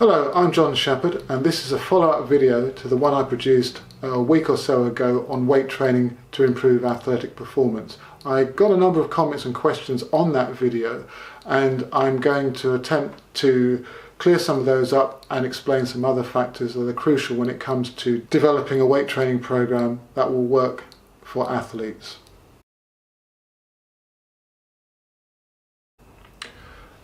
Hello, I'm John Shepherd and this is a follow-up video to the one I produced a week or so ago on weight training to improve athletic performance. I got a number of comments and questions on that video and I'm going to attempt to clear some of those up and explain some other factors that are crucial when it comes to developing a weight training program that will work for athletes.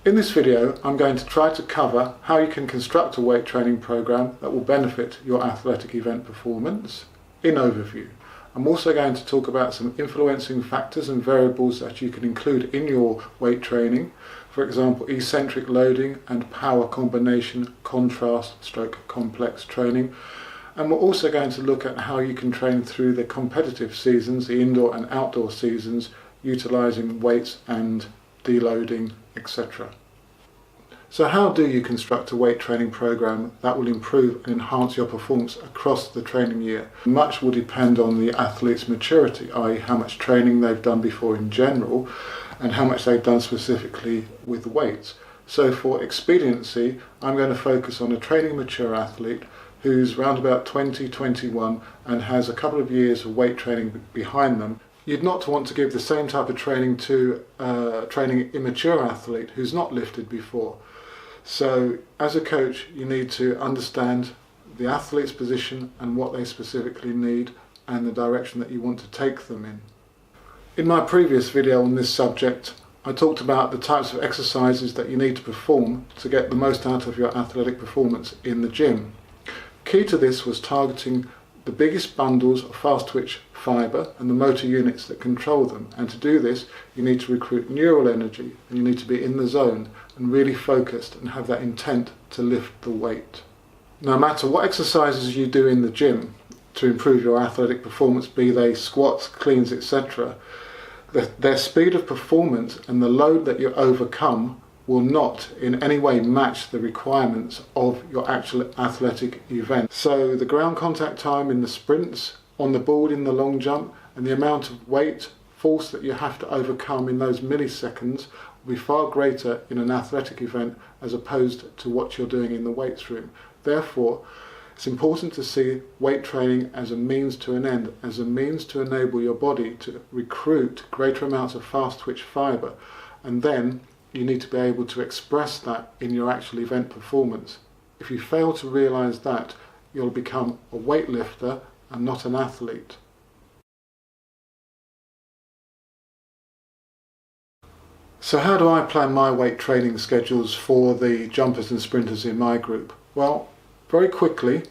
In this video, I'm going to try to cover how you can construct a weight training program that will benefit your athletic event performance in overview. I'm also going to talk about some influencing factors and variables that you can include in your weight training. For example, eccentric loading and power combination, contrast stroke complex training. And we're also going to look at how you can train through the competitive seasons, the indoor and outdoor seasons, utilizing weights and deloading, etc. So how do you construct a weight training program that will improve and enhance your performance across the training year? Much will depend on the athlete's maturity, i.e. how much training they've done before in general and how much they've done specifically with weights. So for expediency, I'm going to focus on a training mature athlete who's around about 20, 21 and has a couple of years of weight training behind them. You'd not want to give the same type of training to a training immature athlete who's not lifted before. So as a coach, you need to understand the athlete's position and what they specifically need and the direction that you want to take them in. In my previous video on this subject, I talked about the types of exercises that you need to perform to get the most out of your athletic performance in the gym. Key to this was targeting the biggest bundles of fast twitch fibre and the motor units that control them, and to do this you need to recruit neural energy and you need to be in the zone and really focused and have that intent to lift the weight. No matter what exercises you do in the gym to improve your athletic performance, be they squats, cleans, etc., their speed of performance and the load that you overcome will not in any way match the requirements of your actual athletic event. So the ground contact time in the sprints, on the board in the long jump, and the amount of weight, force that you have to overcome in those milliseconds will be far greater in an athletic event as opposed to what you're doing in the weights room. Therefore, it's important to see weight training as a means to an end, as a means to enable your body to recruit greater amounts of fast twitch fibre, and then you need to be able to express that in your actual event performance. If you fail to realise that, you'll become a weightlifter and not an athlete. So how do I plan my weight training schedules for the jumpers and sprinters in my group? Well, very quickly,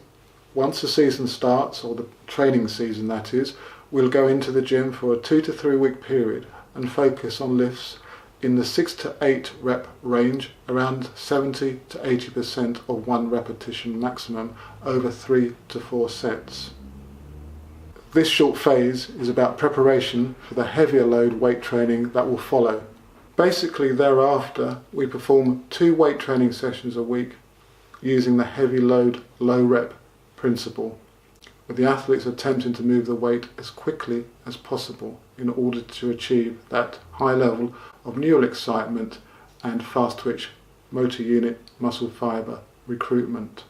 once the season starts, or the training season that is, we'll go into the gym for a 2 to 3 week period and focus on lifts in the 6 to 8 rep range, around 70 to 80% of one repetition maximum over 3 to 4 sets. This short phase is about preparation for the heavier load weight training that will follow. Basically thereafter we perform 2 weight training sessions a week using the heavy load low rep principle, with the athletes attempting to move the weight as quickly as possible in order to achieve that high level of neural excitement and fast twitch motor unit muscle fibre recruitment.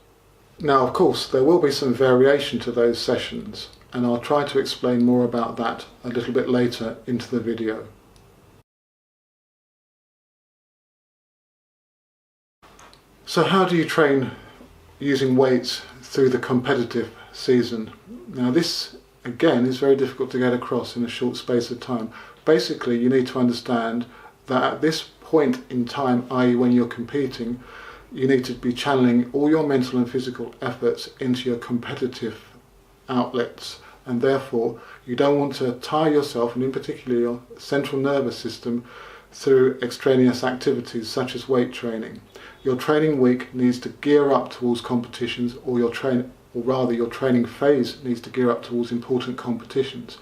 Now of course there will be some variation to those sessions and I'll try to explain more about that a little bit later into the video. So how do you train using weights through the competitive season? Now this again is very difficult to get across in a short space of time. Basically you need to understand that at this point in time, i.e. when you're competing, you need to be channeling all your mental and physical efforts into your competitive outlets, and therefore you don't want to tire yourself, and in particular your central nervous system, through extraneous activities such as weight training. Your training week needs to gear up towards competitions, or your training phase needs to gear up towards important competitions,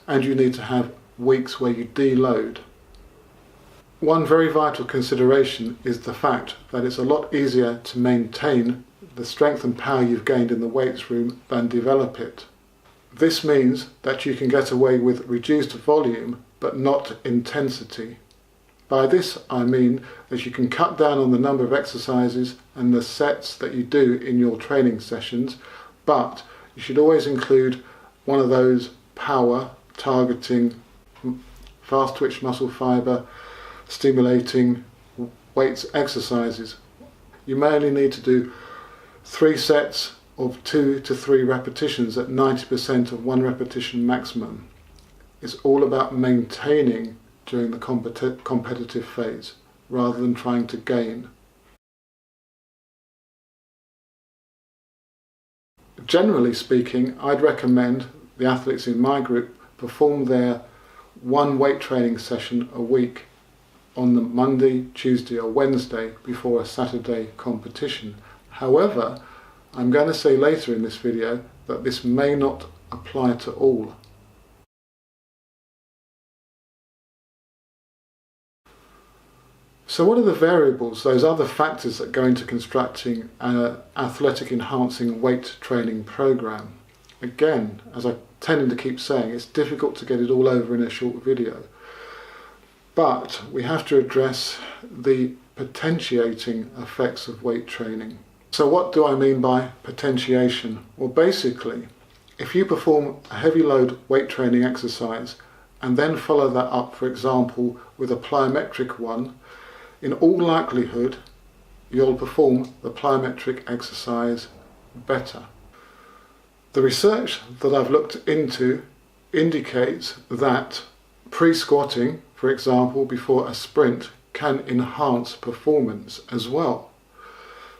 and you need to have weeks where you deload. One very vital consideration is the fact that it's a lot easier to maintain the strength and power you've gained in the weights room than develop it. This means that you can get away with reduced volume but not intensity. By this I mean that you can cut down on the number of exercises and the sets that you do in your training sessions, but you should always include one of those power, targeting, fast twitch muscle fibre, stimulating weights exercises. You may only need to do 3 sets of 2 to 3 repetitions at 90% of 1 repetition maximum. It's all about maintaining during the competitive phase rather than trying to gain. Generally speaking, I'd recommend the athletes in my group perform their 1 weight training session a week on the Monday, Tuesday or Wednesday before a Saturday competition. However, I'm going to say later in this video that this may not apply to all. So what are the variables, those other factors that go into constructing an athletic enhancing weight training program? Again, as I tend to keep saying, it's difficult to get it all over in a short video. But we have to address the potentiating effects of weight training. So what do I mean by potentiation? Well, basically, if you perform a heavy load weight training exercise and then follow that up, for example, with a plyometric one, in all likelihood, you'll perform the plyometric exercise better. The research that I've looked into indicates that pre-squatting, for example, before a sprint, can enhance performance as well.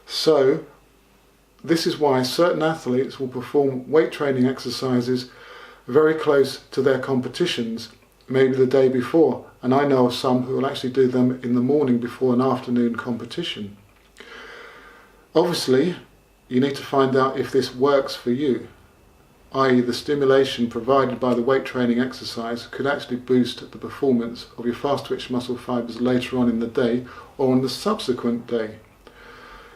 So, this is why certain athletes will perform weight training exercises very close to their competitions, maybe the day before, and I know of some who will actually do them in the morning before an afternoon competition. Obviously, you need to find out if this works for you, i.e. the stimulation provided by the weight training exercise could actually boost the performance of your fast twitch muscle fibres later on in the day or on the subsequent day.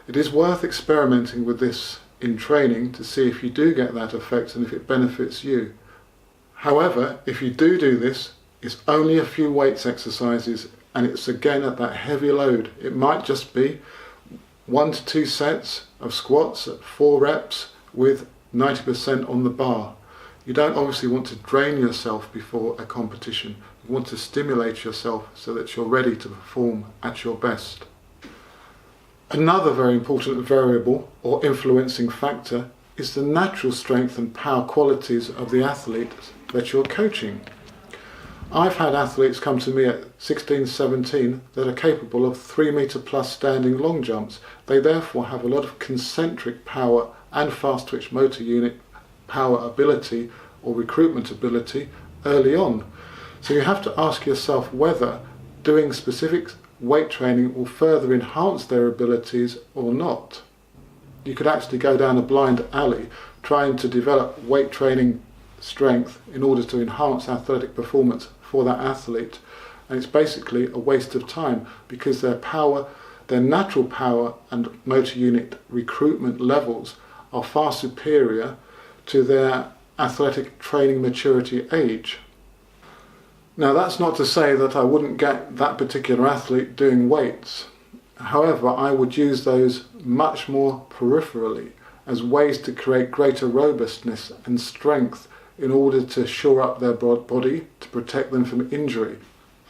It is worth experimenting with this in training to see if you do get that effect and if it benefits you. However, if you do this, it's only a few weights exercises and it's again at that heavy load. It might just be 1 to 2 sets of squats at 4 reps with 90% on the bar. You don't obviously want to drain yourself before a competition. You want to stimulate yourself so that you're ready to perform at your best. Another very important variable or influencing factor is the natural strength and power qualities of the athlete that you're coaching. I've had athletes come to me at 16, 17 that are capable of 3 metre plus standing long jumps. They therefore have a lot of concentric power and fast twitch motor unit power ability or recruitment ability early on. So you have to ask yourself whether doing specific weight training will further enhance their abilities or not. You could actually go down a blind alley trying to develop weight training strength in order to enhance athletic performance for that athlete, and it's basically a waste of time because their power, their natural power and motor unit recruitment levels are far superior to their athletic training maturity age. Now that's not to say that I wouldn't get that particular athlete doing weights. However, I would use those much more peripherally as ways to create greater robustness and strength in order to shore up their body to protect them from injury.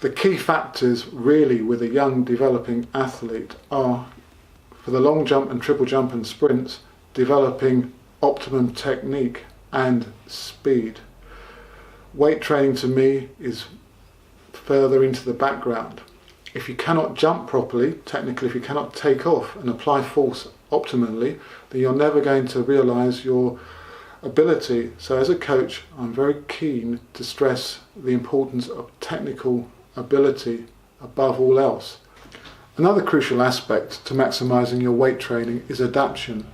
The key factors really with a young developing athlete are, for the long jump and triple jump and sprints, developing optimum technique and speed. Weight training to me is further into the background. If you cannot jump properly, technically if you cannot take off and apply force optimally, then you're never going to realise your ability. So as a coach, I'm very keen to stress the importance of technical ability above all else. Another crucial aspect to maximising your weight training is adaptation.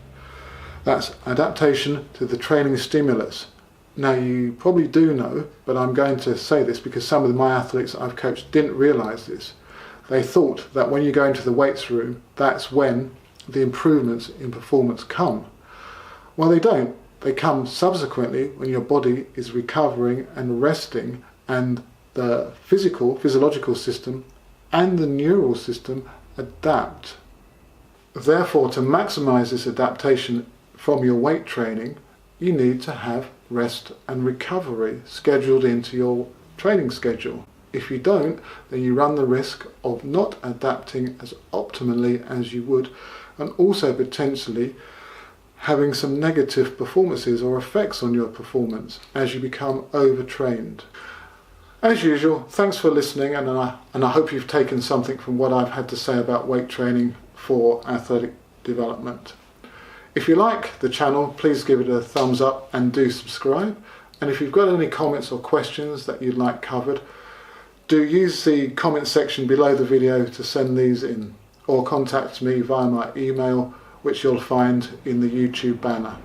That's adaptation to the training stimulus. Now you probably do know, but I'm going to say this because some of my athletes I've coached didn't realise this. They thought that when you go into the weights room, that's when the improvements in performance come. Well, they don't. They come subsequently when your body is recovering and resting and the physiological system and the neural system adapt. Therefore, to maximize this adaptation from your weight training, you need to have rest and recovery scheduled into your training schedule. If you don't, then you run the risk of not adapting as optimally as you would, and also potentially having some negative performances or effects on your performance as you become overtrained. As usual, thanks for listening, and I hope you've taken something from what I've had to say about weight training for athletic development. If you like the channel, please give it a thumbs up and do subscribe. And if you've got any comments or questions that you'd like covered, do use the comment section below the video to send these in, or contact me via my email, which you'll find in the YouTube banner.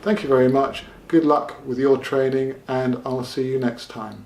Thank you very much, good luck with your training, and I'll see you next time.